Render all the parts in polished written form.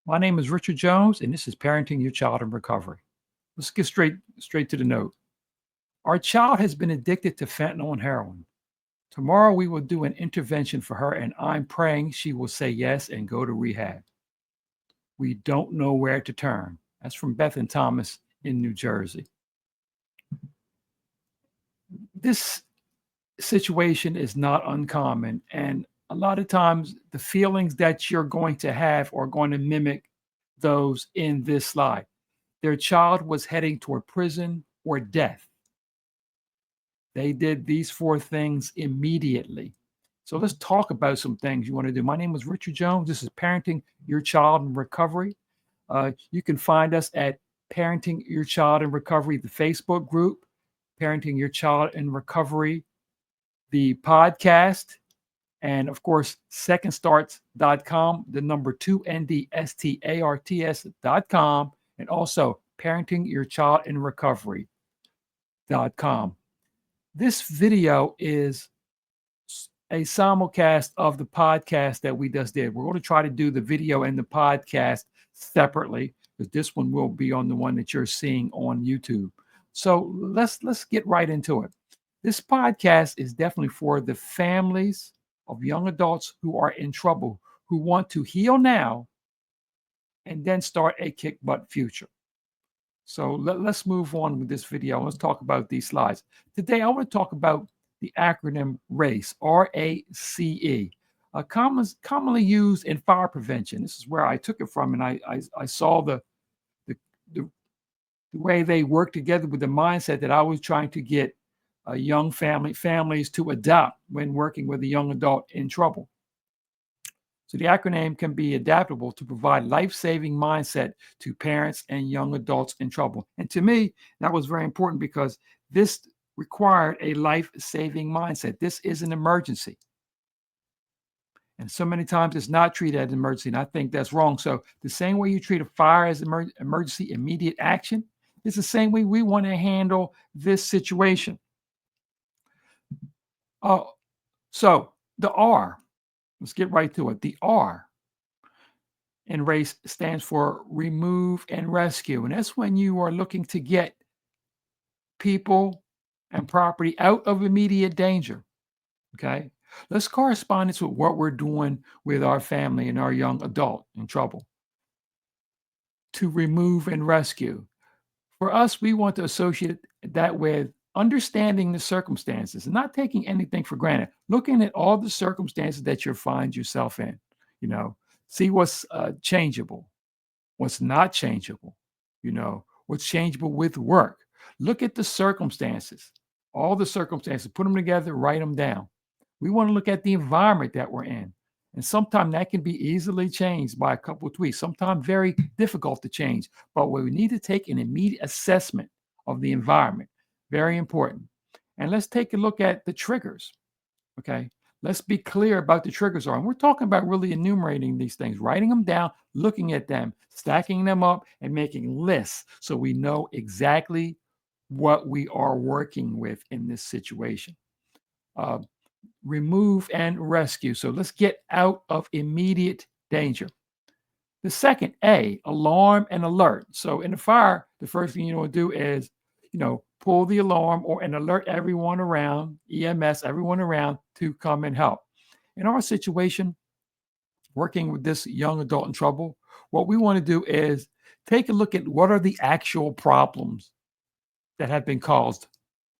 My name is Richard Jones, and this is Parenting Your Child in Recovery. Let's get straight to the note. Our child has been addicted to fentanyl and heroin. Tomorrow we will do an intervention for her, and I'm praying she will say yes and go to rehab. We don't know where to turn. That's from Beth and Thomas in New Jersey. This situation is not uncommon, and a lot of times the feelings that you're going to have are going to mimic those in this slide. Their child was heading toward prison or death. They did these four things immediately. So let's talk about some things you want to do. My name is Richard Jones. This is Parenting Your Child in Recovery. You can find us at Parenting Your Child in Recovery, the Facebook group, Parenting Your Child in Recovery, the podcast, and of course, secondstarts.com, the number 2ndstarts.com, and also parentingyourchildinrecovery.com. This video is a simulcast of the podcast that we just did. We're going to try to do the video and the podcast separately, because this one will be on the one that you're seeing on YouTube. So let's get right into it. This podcast is definitely for the families of young adults who are in trouble, who want to heal now and then start a kick butt future. So let's move on with this video. Let's talk about these slides. Today, I want to talk about the acronym R.A.C.E, R-A-C-E, commonly used in fire prevention. This is where I took it from, and I saw the way they work together with the mindset that I was trying to get young families to adopt when working with a young adult in trouble. So the acronym can be adaptable to provide life-saving mindset to parents and young adults in trouble. And to me, that was very important because this required a life-saving mindset. This is an emergency. And so many times it's not treated as an emergency, and I think that's wrong. So the same way you treat a fire as emergency immediate action, it's the same way we want to handle this situation. So the R, let's get right to it. The R in R.A.C.E stands for remove and rescue. And that's when you are looking to get people and property out of immediate danger. Okay. Let's correspond this with what we're doing with our family and our young adult in trouble. To remove and rescue. For us, we want to associate that with understanding the circumstances and not taking anything for granted, looking at all the circumstances that you find yourself in, see what's changeable, what's not changeable, what's changeable with work. Look at the circumstances, all the circumstances, put them together, write them down. We want to look at the environment that we're in. And sometimes that can be easily changed by a couple of tweaks, sometimes very difficult to change, but we need to take an immediate assessment of the environment. Very important. And let's take a look at the triggers. Okay. Let's be clear about the triggers are. And we're talking about really enumerating these things, writing them down, looking at them, stacking them up, and making lists so we know exactly what we are working with in this situation. Remove and rescue. So let's get out of immediate danger. The second, A, alarm and alert. So in a fire, the first thing you want to do is, pull the alarm and alert everyone around, EMS, everyone around to come and help. In our situation, working with this young adult in trouble, what we want to do is take a look at what are the actual problems that have been caused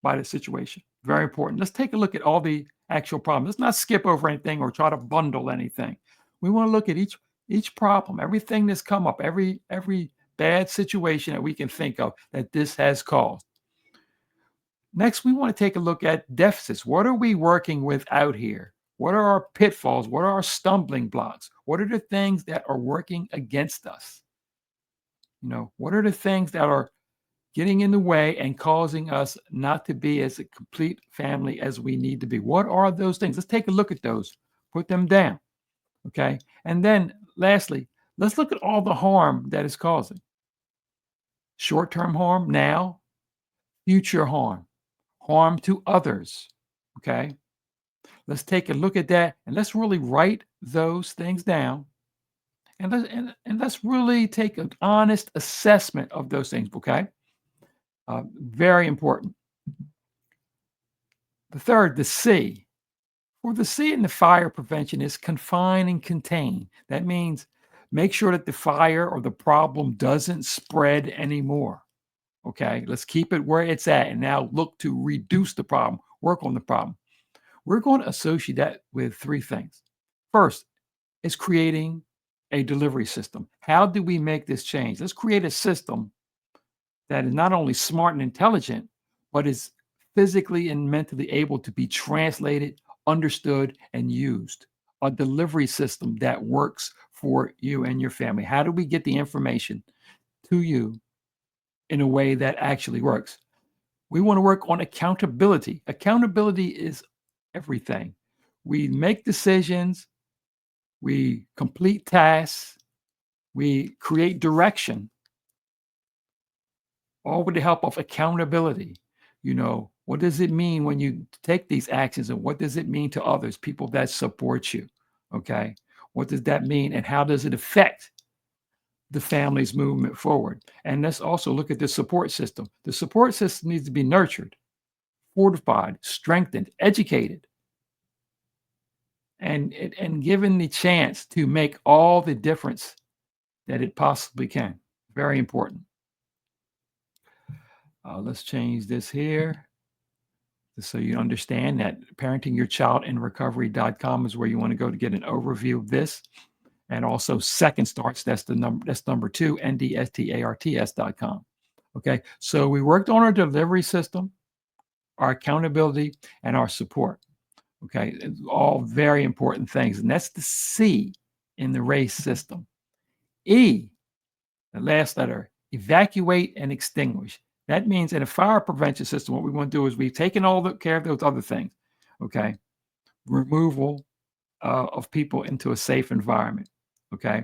by the situation. Very important. Let's take a look at all the actual problems. Let's not skip over anything or try to bundle anything. We want to look at each problem, everything that's come up, every bad situation that we can think of that this has caused. Next, we want to take a look at deficits. What are we working with out here? What are our pitfalls? What are our stumbling blocks? What are the things that are working against us? What are the things that are getting in the way and causing us not to be as a complete family as we need to be? What are those things? Let's take a look at those, put them down. Okay. And then lastly, let's look at all the harm that is causing. Short-term harm now, future harm to others. Okay. Let's take a look at that and let's really write those things down And let's really take an honest assessment of those things, okay? Very important. The third, the C. Well, the C in the fire prevention is confine and contain. That means make sure that the fire or the problem doesn't spread anymore. Okay, let's keep it where it's at and now look to reduce the problem, work on the problem. We're going to associate that with three things. First is creating a delivery system. How do we make this change? Let's create a system that is not only smart and intelligent, but is physically and mentally able to be translated, understood, and used. A delivery system that works for you and your family. How do we get the information to you in a way that actually works? We want to work on accountability. Accountability is everything. We make decisions, we complete tasks, we create direction, all with the help of accountability. What does it mean when you take these actions and what does it mean to others, people that support you? Okay. What does that mean and how does it affect the family's movement forward? And let's also look at the support system. The support system needs to be nurtured, fortified, strengthened, educated, and given the chance to make all the difference that it possibly can. Very important. Let's change this here so you understand that parentingyourchildinrecovery.com is where you want to go to get an overview of this. And also Second Starts, that's number 2, ndstarts.com. Okay, so we worked on our delivery system, our accountability, and our support. Okay, it's all very important things. And that's the C in the R.A.C.E system. E, the last letter, evacuate and extinguish. That means in a fire prevention system, what we want to do is we've taken all the care of those other things. Okay, removal of people into a safe environment. Okay,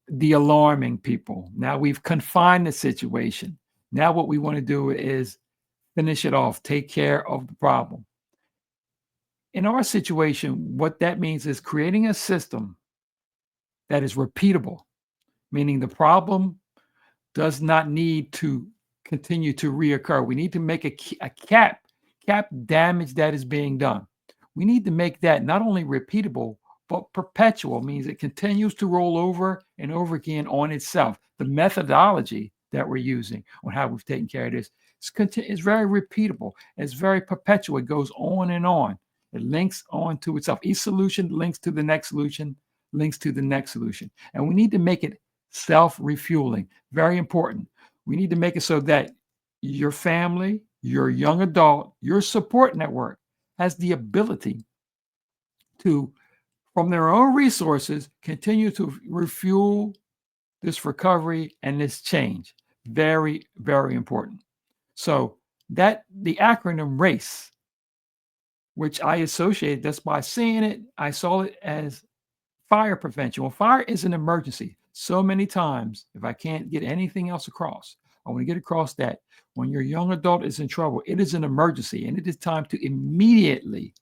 the alarming people. Now we've confined the situation. Now what we want to do is finish it off, take care of the problem. In our situation, what that means is creating a system that is repeatable, meaning the problem does not need to continue to reoccur. We need to make a cap damage that is being done. We need to make that not only repeatable, but perpetual, means it continues to roll over and over again on itself. The methodology that we're using on how we've taken care of this is very repeatable. It's very perpetual. It goes on and on. It links on to itself. Each solution links to the next solution, links to the next solution. And we need to make it self-refueling. Very important. We need to make it so that your family, your young adult, your support network has the ability to, from their own resources, continue to refuel this recovery and this change. Very, very important. So that the acronym R.A.C.E, which I associated, that's by seeing it, I saw it as fire prevention. Well, fire is an emergency. So many times, if I can't get anything else across, I want to get across that when your young adult is in trouble, it is an emergency and it is time to immediately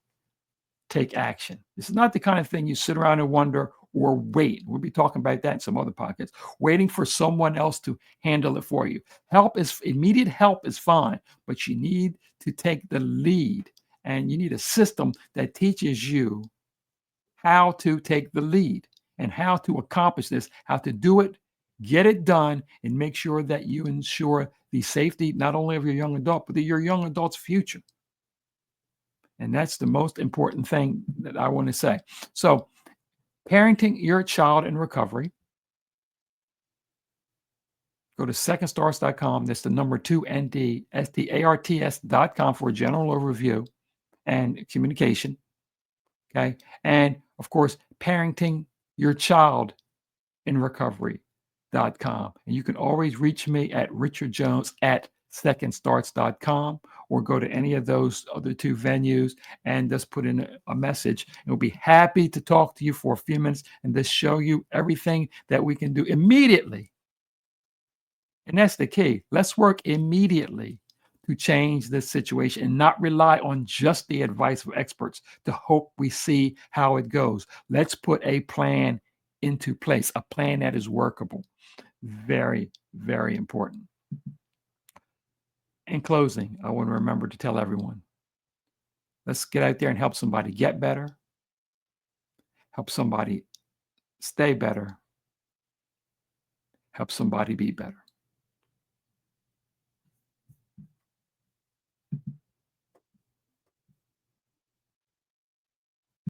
take action. This is not the kind of thing you sit around and wonder or wait. We'll be talking about that in some other podcasts, waiting for someone else to handle it for you. Immediate help is fine, but you need to take the lead and you need a system that teaches you how to take the lead and how to accomplish this, how to do it, get it done, and make sure that you ensure the safety not only of your young adult, but your young adult's future. And that's the most important thing that I want to say. So, parenting your child in recovery. Go to secondstarts.com. That's the number 2 ndstarts.com for a general overview and communication. Okay. And of course, parenting your child in recovery.com. And you can always reach me at richardjones@secondstarts.com or go to any of those other 2 venues and just put in a message. And we'll be happy to talk to you for a few minutes and just show you everything that we can do immediately. And that's the key. Let's work immediately to change this situation and not rely on just the advice of experts to hope we see how it goes. Let's put a plan into place, a plan that is workable. Very, very important. In closing, I want to remember to tell everyone, let's get out there and help somebody get better, help somebody stay better, help somebody be better.